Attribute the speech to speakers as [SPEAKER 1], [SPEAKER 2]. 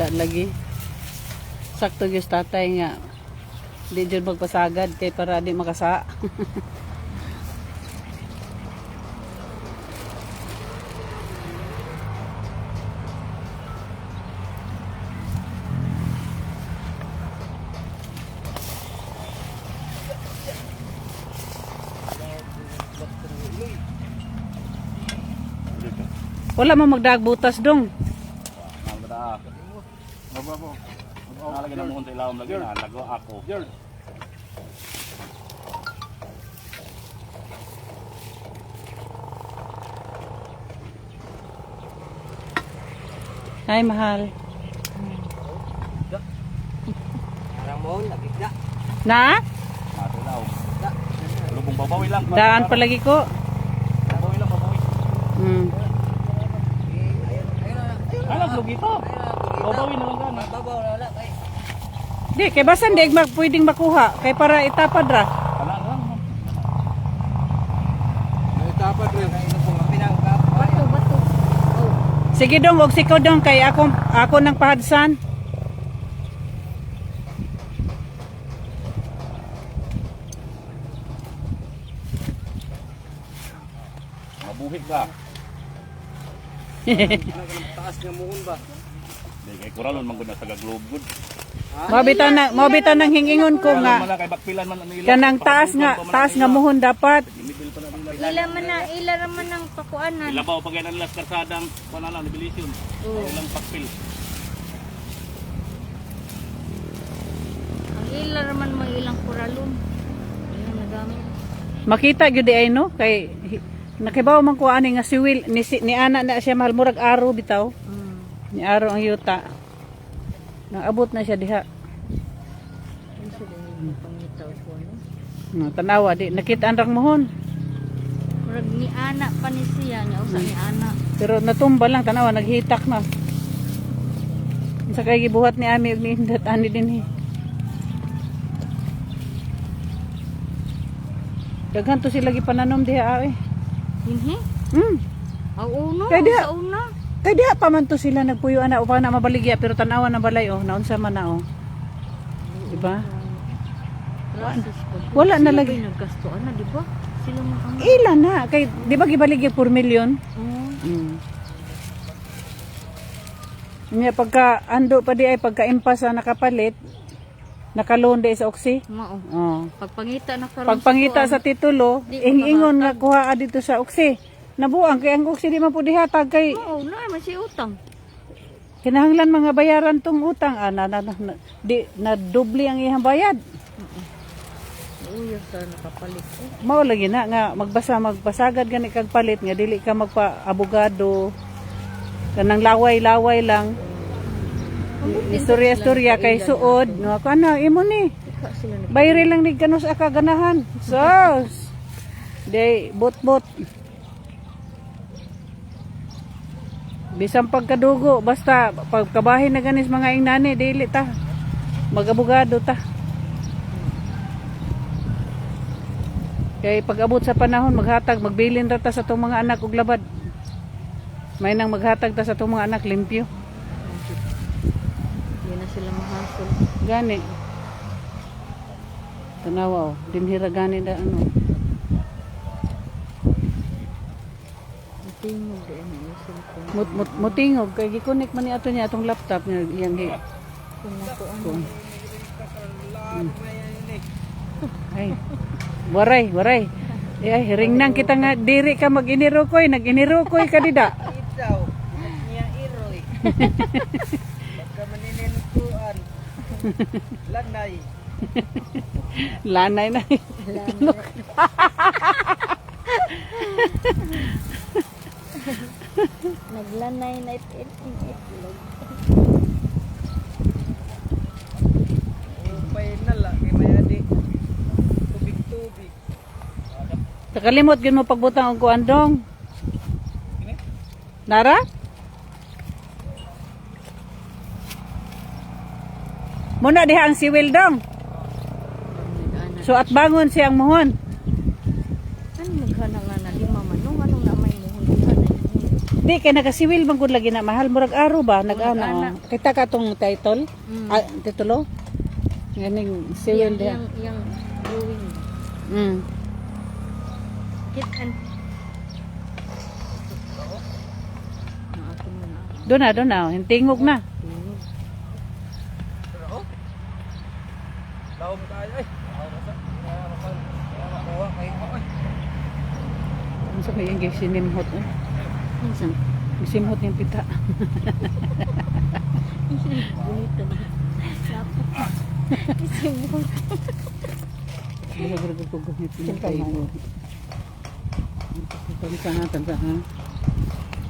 [SPEAKER 1] Da lagi. Sakto gyud tatay nga. Di jud magpasagad kay para di makasa. Wala mo magdaag butas dong.
[SPEAKER 2] Nalagyan na mo kung ilawam lagi na, nago ako.
[SPEAKER 1] Ay, mahal.
[SPEAKER 3] Ramon, nabigla.
[SPEAKER 1] Na?
[SPEAKER 2] Matulaw. Lubong babawi lang.
[SPEAKER 1] Daan palagi ko.
[SPEAKER 2] Babawi lang, babawi.
[SPEAKER 1] Hmm.
[SPEAKER 2] Alam, lugi to. Babawi na lang ka na.
[SPEAKER 3] Babaw na lang. Ay,
[SPEAKER 1] Di, kay basan di pwedeng makuha. Kay para itapad ra.
[SPEAKER 2] Wala lang.
[SPEAKER 3] dapat rin. Ito po nga pinangkap. Bato. Oh.
[SPEAKER 1] Sige dong, og siko dong kay ako nang pahadsan.
[SPEAKER 2] Mabuhit ka.
[SPEAKER 3] Taas nga muhon ba?
[SPEAKER 2] Di kay kuralon man gud na taga globe good.
[SPEAKER 1] Mabitaw nang hingingon ko nga
[SPEAKER 2] Kay bakpilan man nila.
[SPEAKER 1] kanang taas nga muhon dapat.
[SPEAKER 4] Ila man ang pakuanan.
[SPEAKER 2] Ilabaw pag yan ang last karsadang kuan lang nibilisyon. Ilang pakpil.
[SPEAKER 4] Ang ila man mo ilang kuralon. Ilang nagamit.
[SPEAKER 1] Makita gyud di ay no kay nakibaw man ko ani nga si Will ni ana na siya mahal murag aro bitaw. Ni aro ang yuta. Naabot na siya diha.
[SPEAKER 4] Pangitaw ko no.
[SPEAKER 1] No, tanawa di nakita ang rang mohon.
[SPEAKER 4] Murag ni ana pa ni siya nga usa ni ana.
[SPEAKER 1] Pero natumba lang tanawa naghitak na. Sa kay gibuhat ni Ami ug ni Indat ani dinhi. Daghan to sila gipananom diha ay.
[SPEAKER 4] Dinhi? Ang uno
[SPEAKER 1] Kaya diha.
[SPEAKER 4] sa una.
[SPEAKER 1] Kay diha pa man to sila nagpuyo ana upa na mabaligya pero tanawa na balay oh naunsa man na oh. Diba? Wala na lagi.
[SPEAKER 4] Naggastoan na, di ba? Sila mo ang...
[SPEAKER 1] Ilan na kay di ba gibaligya 4 million? Nya pagka ando pa di ay pagka impas na nakapalit nakaloan di sa oksi.
[SPEAKER 4] Mao.
[SPEAKER 1] Oh.
[SPEAKER 4] Pagpangita na karon.
[SPEAKER 1] Pagpangita sa titulo,
[SPEAKER 4] Di ko
[SPEAKER 1] ingon nga kuha dito sa oksi. Nabuang kay ang oksi di man pud dihatag kay
[SPEAKER 4] Oo, na man si utang.
[SPEAKER 1] kinahanglan mga bayaran tong utang di na doble ang iyang bayad.
[SPEAKER 4] Uyo sa nakapalit.
[SPEAKER 1] Mao lagi na nga magpasagad gani kag palit nga dili ka magpa-abogado. Kanang laway-laway lang. Istorya-istorya kay suod. No, ano, imo ni.
[SPEAKER 4] Sila na.
[SPEAKER 1] Bayre lang ni kanus aka ganahan. Sos. Day bot-bot. Bisang pagkadugo basta pagkabahin na ganis mga inani dili ta. Mag-abogado ta. Kay pag-abot sa panahon maghatag magbilin ra ta sa tong mga anak og labad. May nang maghatag ta sa tong mga anak limpyo.
[SPEAKER 4] Hindi na sila mahasol.
[SPEAKER 1] Gani. Tanawa oh, dinhira gani da ano.
[SPEAKER 4] Tingog din ang cellphone.
[SPEAKER 1] Mutingog kay gi-connect man ni ato niya atong laptop niya iyang gi.
[SPEAKER 4] Kung ako ano.
[SPEAKER 1] Ay. Waray. Ay, ringnang kita nga diri ka mag-inirukoy, nag-inirukoy ka dida.
[SPEAKER 3] Itaw. Niya iroy. Pagka maninintuan. Lanay.
[SPEAKER 1] Lanay na.
[SPEAKER 4] Naglanay na itlog.
[SPEAKER 3] Upay na lang. May adi. Tubig.
[SPEAKER 1] Nakalimot gyud mo pagbutang og kuandong. Nara? Muna diha ang siwil dong. So at bangon siyang mohon.
[SPEAKER 4] Ano maghana nga na lima man nung anong na may muhon na yun.
[SPEAKER 1] Di Di kay nagasiwil man gud lagi na mahal murag aro ba nag-ana.
[SPEAKER 4] Nag-ana.
[SPEAKER 1] Oh. Kita ka tong title?
[SPEAKER 4] Mm.
[SPEAKER 1] Ah, titulo? Ganing siwil dia.
[SPEAKER 4] Yang drawing.
[SPEAKER 1] Mm.
[SPEAKER 4] Kitan.
[SPEAKER 1] Doon na, hintingog na.
[SPEAKER 3] Daw mo tayo ay. Makuha kayo ko ay.
[SPEAKER 1] Ano sa may yung sinimhot eh?
[SPEAKER 4] Minsan.
[SPEAKER 1] Simhot yung pita.
[SPEAKER 4] Bonito na. Dapat. Isimot.
[SPEAKER 1] Hindi ka ko gumit yung tayo. Ito sa natin sa ha.